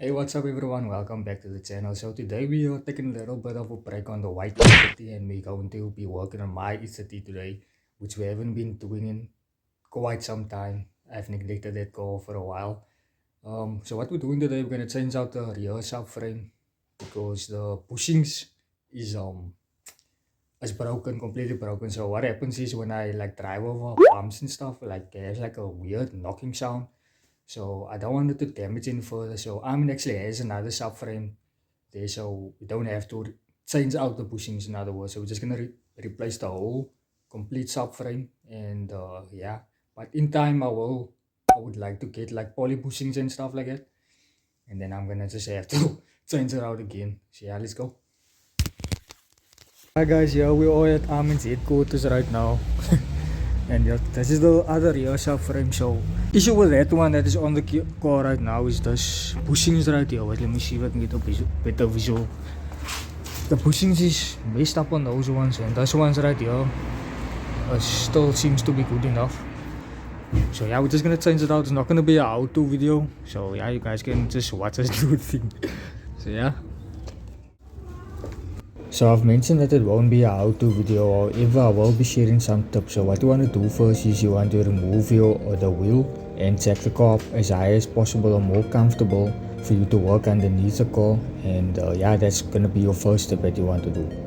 Hey, what's up everyone? Welcome back to the channel. So today we are taking a little bit of a break on the white city and we're going to be working on my city today, which we haven't been doing in quite some time. I've neglected that goal for a while. So what we're doing today, we're gonna change out the rear subframe because the bushings is broken, completely broken. So what happens is when I like drive over bumps and stuff, like there's like a weird knocking sound. So I don't want it to damage any further. So I'm actually has another subframe there, so we don't have to change out the bushings in other words. So we're just gonna replace the whole complete subframe and yeah. But in time I would like to get like poly bushings and stuff like that. And then I'm gonna just have to change it out again. So yeah, let's go. Hi guys, yeah, we're all at Armin's headquarters right now. And yeah, this is the other rear subframe. So issue with that one that is on the car right now is this bushings right here. Wait, let me see if I can get a better visual. The bushings is messed up on those ones, and those ones right here still seems to be good enough. So yeah, we're just gonna change it out. It's not gonna be a how-to video. So yeah, you guys can just watch us do the thing. So yeah. So I've mentioned that it won't be a how-to video, however I will be sharing some tips. So what you want to do first is you want to remove the wheel and check the car up as high as possible or more comfortable for you to work underneath the car. And yeah, that's gonna be your first step that you want to do.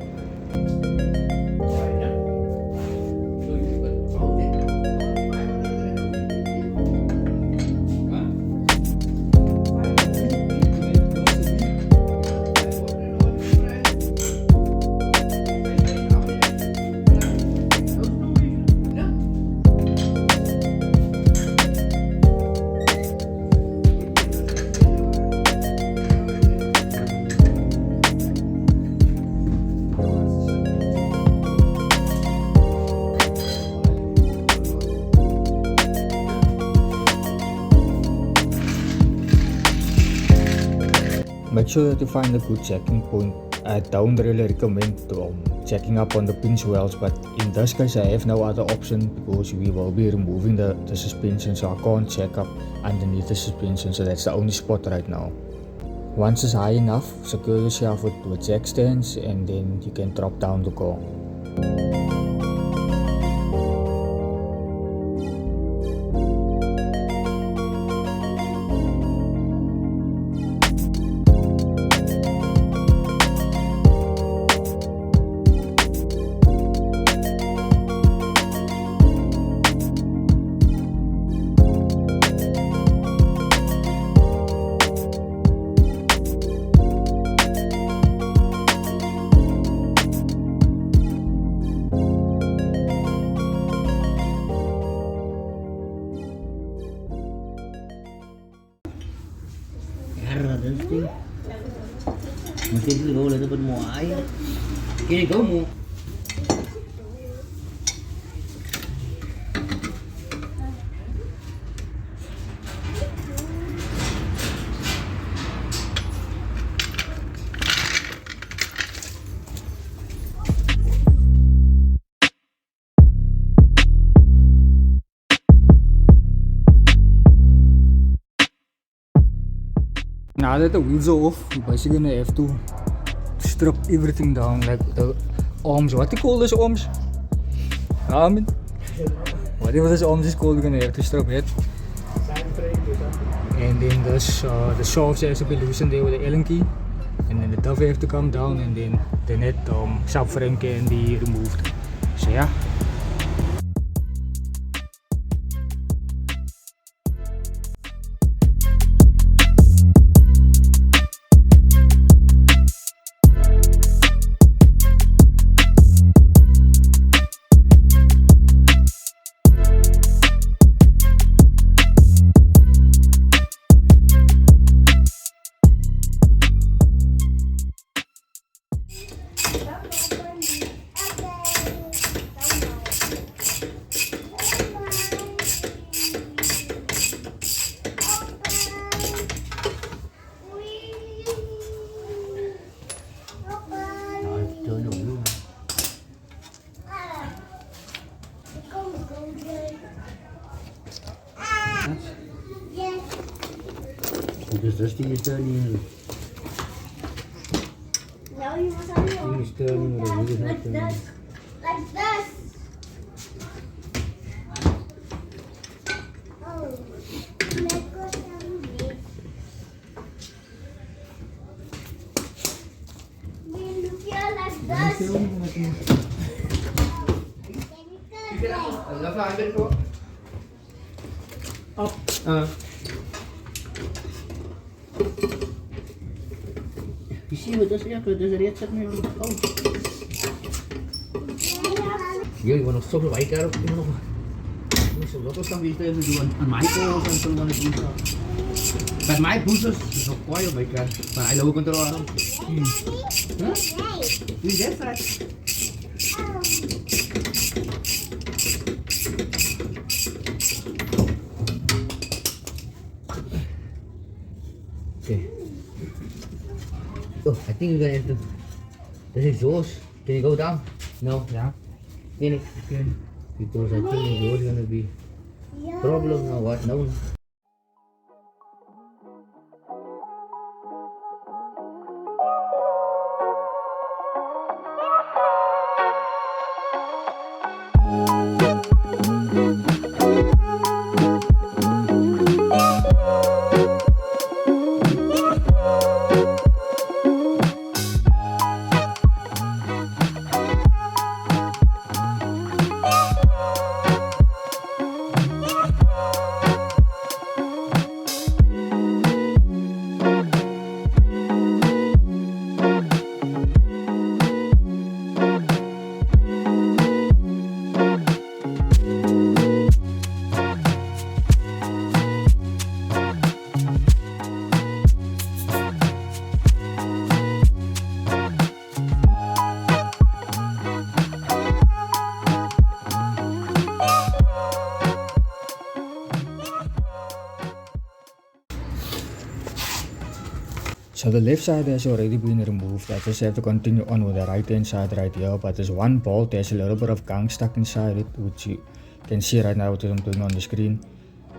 Make sure that you find a good checking point. I don't really recommend checking up on the pinch wells, but in this case I have no other option because we will be removing the suspension, so I can't check up underneath the suspension, so that's the only spot right now. Once it's high enough, secure yourself with jack stands and then you can drop down the car. Masih dulu boleh dapat mau air. Kini kau mau. Now that the wheels are off, you're basically gonna have to strip everything down, like the arms. What do you call those arms? I mean, whatever this arms is called, we're gonna have to strip it. And then this, the shafts has to be loosened there with the Allen key, and then the dove have to come down, and then the net subframe can be removed. So yeah. just die is turning. No, you must only Thing is turning, but the wheel is not like turning. this. Like this. Oh, let go some this. We look here like this. Up. You see what does it? There's a red set me. Oh. Yeah, you want to solve the white car? You know. So lot of stuff we used to do on my cars and some other things. But my boosters is not quite on my car. But I love control on them. Huh? Is that right? Okay. Oh, I think you're gonna have to. This is yours. Can you go down? No. Yeah. Can you? Okay. Because I think yours is gonna be problem or what? No. So the left side has already been removed. I just have to continue on with the right hand side right here, but there's one bolt, there's a little bit of gunk stuck inside it, which you can see right now what I'm doing on the screen.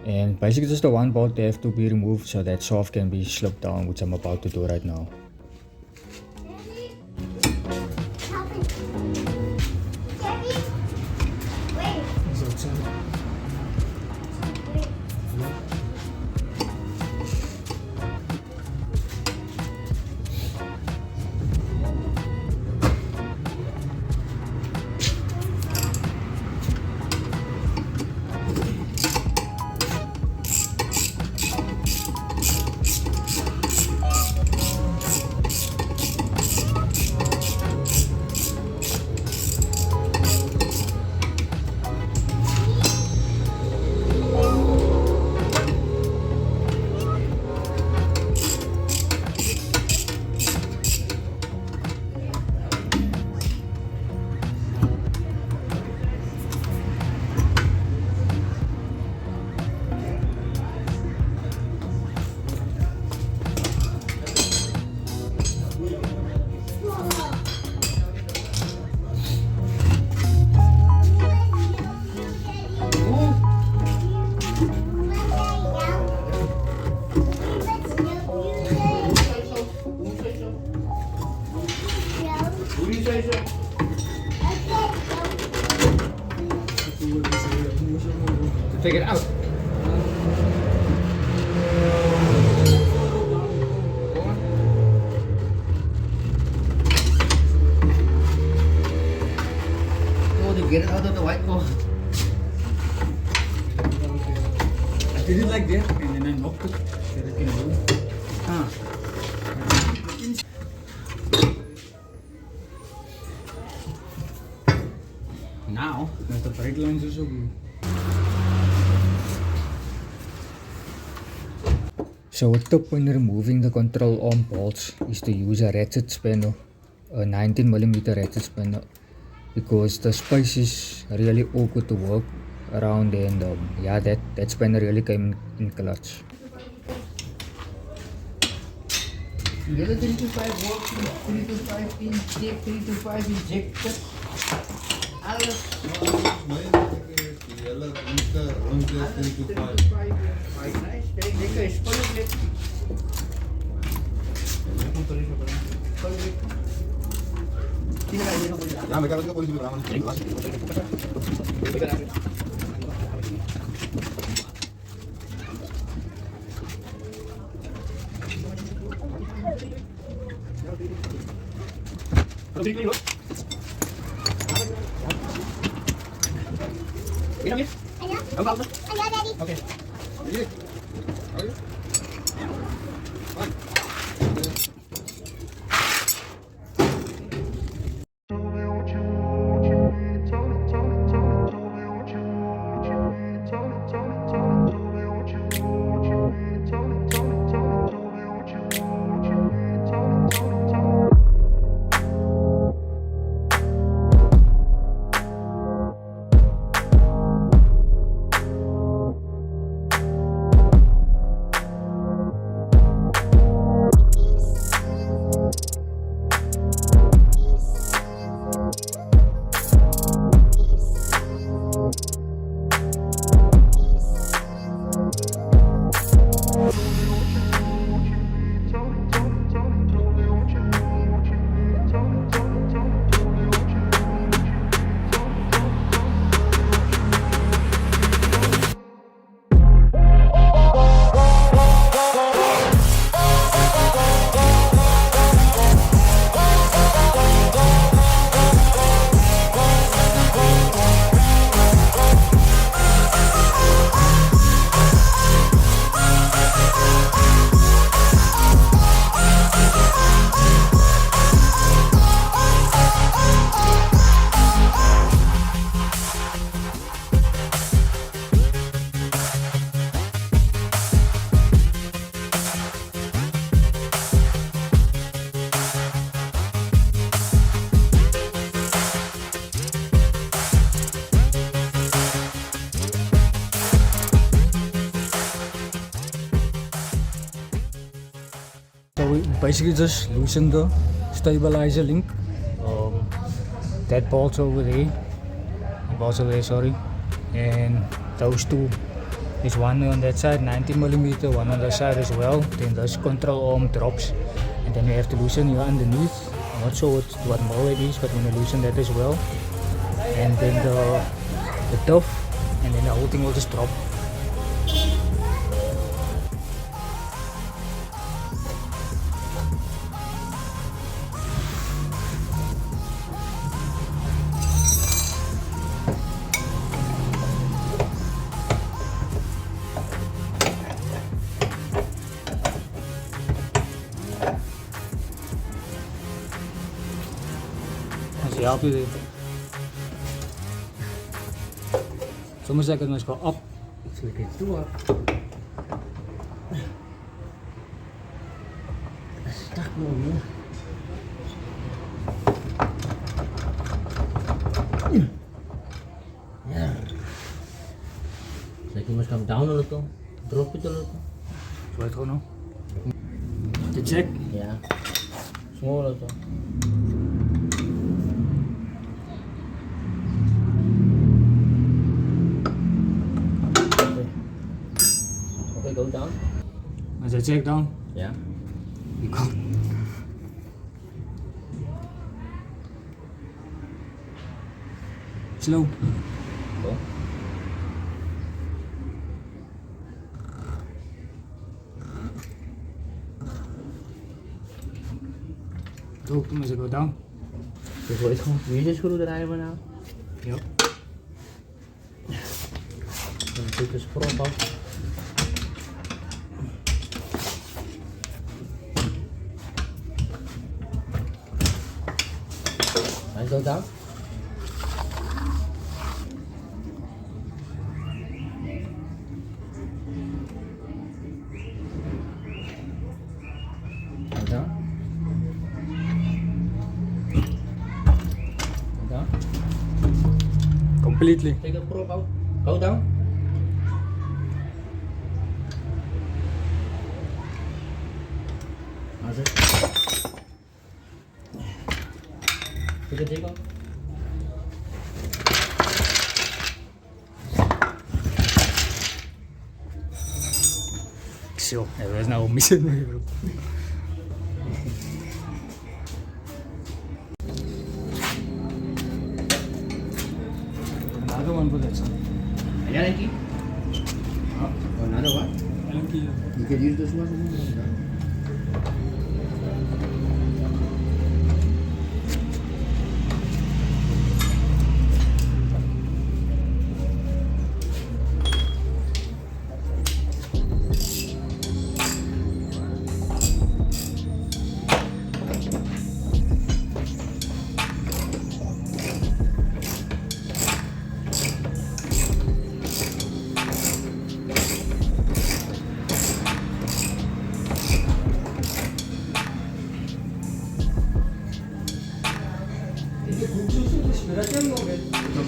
And basically just the one bolt they have to be removed so that shaft can be slipped down, which I'm about to do right now. Take it out. Oh, to get it out of the white board. I did it like that and then I knocked it so that it can move. Now, The brake lines are so good. So a tip when removing the control arm bolts is to use a ratchet spanner, a 19mm ratchet spanner, because the space is really awkward to work around, and yeah, that spanner really came in clutch. the other 3 to 5 works, 3 to 5 inject, 3 to 5 injector. Alles. ಎಲ್ಲ round 3 to 5 Quite nice. They is Ya, me cargo polisi berapa? Ayo. Ayo, Daddy. Okay. So we basically just loosen the stabilizer link. That bolts over there, sorry, and those two. There's one on that side, 90mm, one on that side as well. Then this control arm drops, and then you have to loosen your underneath. I'm not sure what model it is, but we're gonna loosen that as well. And then the duff, and then the whole thing will just drop. Als je helpt je dit. Soms zeggen we gewoon op. It's like it's too up. Stuck more, man. Yeah. Like you must come down a little, drop it a little. Zo het gewoon nog. De check. Yeah. Small a little. Okay, go down. Als je check down, Yeah. you go. Slow. Go. Druk hem als je go down. Dus wat is gewoon deze schroevendraaier nou? Ja. Dan zit de sprong af. En go down. Go down. Go down. Completely. Take the prop out. Go down. How's it? Take a take off. Zo, er is nou een missie mee, bro. one for that side. Ayan, Enki. Oh, another one. Enki. You can use this one.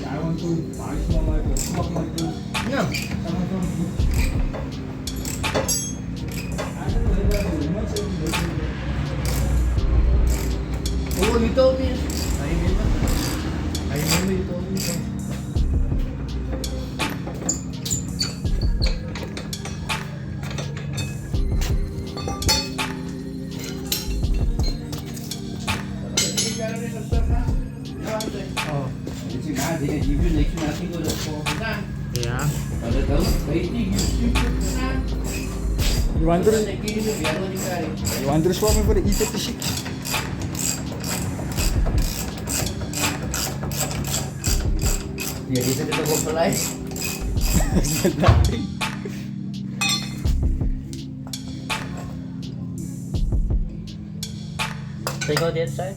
I want to polish my smoke my tools. Yeah. Someone from I don't know whether the remote is working. Oh, you told me. I remember you told me so. Oh, yeah. You want to swap me for the E56? Yeah, is it a vocalize? Nothing. Take out the inside.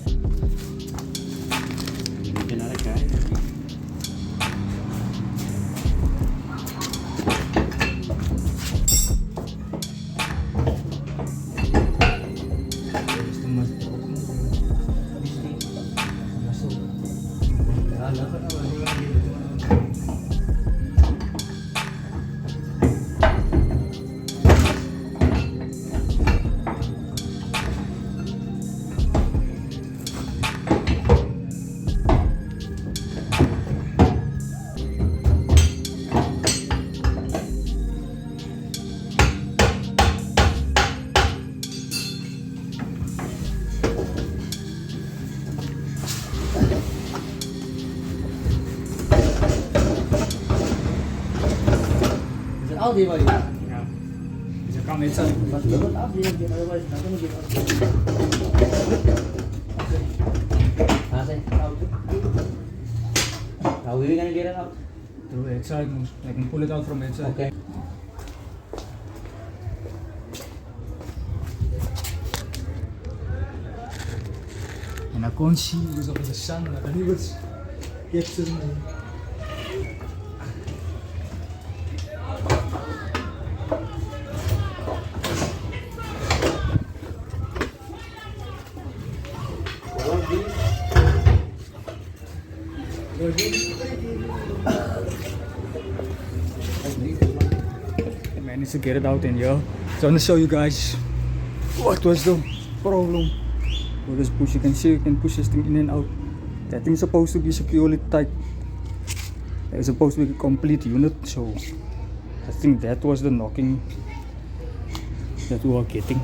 Another guy. Out here, buddy. Yeah. It's a come inside. But look it up here again, otherwise it's not going to get out. Okay, out. How are we going to get it out? Through the outside, I can pull it out from the inside. Okay. And I can't see because of the sun. I don't know what's yesterday. I managed to get it out in here. So I'm gonna show you guys what was the problem with this push. You can see you can push this thing in and out. That thing's supposed to be securely tight. It's supposed to be a complete unit, so I think that was the knocking that we were getting.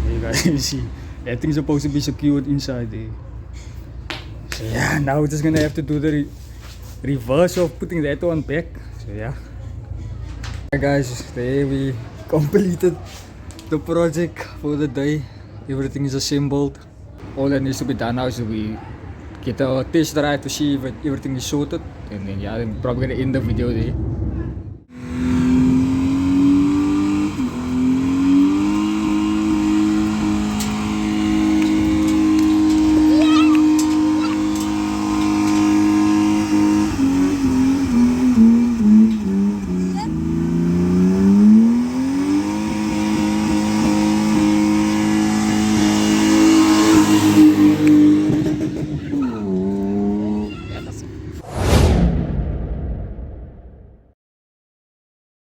There you guys can see that thing's supposed to be secured inside there. So yeah, now we're just gonna have to do the reverse of putting that one back. So yeah. Alright guys, there we completed the project for the day. Everything is assembled. All that needs to be done now is we get a test drive to see if everything is sorted, and then yeah, I'm probably gonna end the video there.